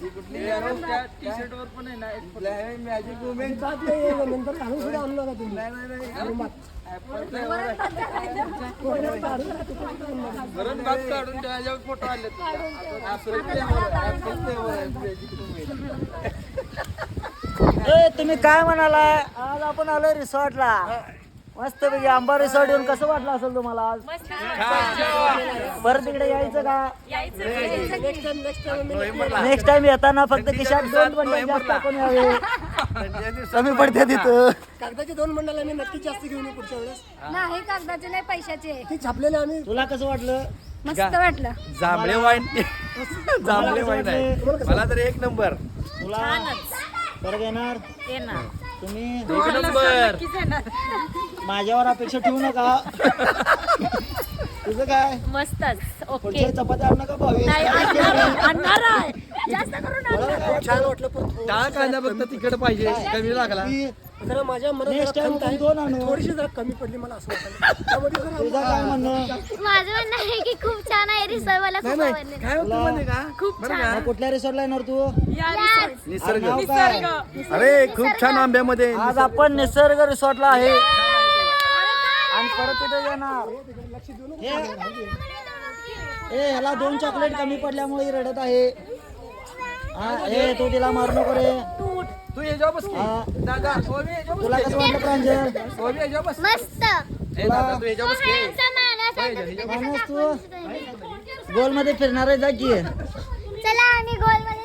T shirt वर पण आहे ना मॅजिक वुमेन नंतर घालून सुद्धा आणलं का तुम्ही वरण भात काढून त्याच्यावर फोटो आले तुम्ही काय म्हणालाय आज आपण आलोय रिसॉर्टला मस्त पैकी आंबा रिसॉर्ट येऊन कसं वाटलं असेल तुम्हाला आज परत इकडे यायचं का नेक्स्ट टाइम येताना फक्त खिशात 2 बंडल जास्त टाकून यावे कमी पडते तिथं कागदाचे 2 बंडल आम्ही नक्कीच जास्त घेऊन येऊ पुढच्या वेळेस नाही कागदाचे नाही पैशाचे ते छापलेले आम्ही तुला कसं वाटलं मस्त वाटलं जांभळे वाईन जांभळे वाईन आहे मला तर 1 नंबर तुला परत येणार तुम्ही 1 नंबर माझ्यावर अपेक्षा ठेवू नका तुझं काय मस्तच ओके पुढच्या चपात्या आणू नका भावी आणणार आहे जास्त करून खूप छान वाटलं पण डाळ कांदा फक्त तिखट पाहिजे कमी लागला जरा माझ्या मनात Next time जरा खंत आहे. 2 आणू. थोडीशी जरा कमी पडली मला असं वाटलं त्यामध्ये जरा तुझं काय म्हणणं माझं म्हणणं आहे की खूप छान आहे रिसॉर्ट मला खूप आवडले काय होतं माहिती का खूप छान मग कुठल्या रिसॉर्टला येणार तू निसर्ग नाव काय अरे खूप छान आंब्यामध्ये आज आपण निसर्ग रिसॉर्टला आहे आणि परत तिथे येणार ह्याला 2 चॉकलेट कमी पडल्यामुळे रडत आहे हे तू तिला मारू नको रे तू याच्यावर बस की. दादा ओवी याच्यावर बस तुला कसं वाटलं प्रांजल की. ओवी याच्यावर बस मस्त ए दादा तू याच्यावर बस की. माणूस तू गोल मध्ये फिरणार आहे जा की चला आम्ही गोल मध्ये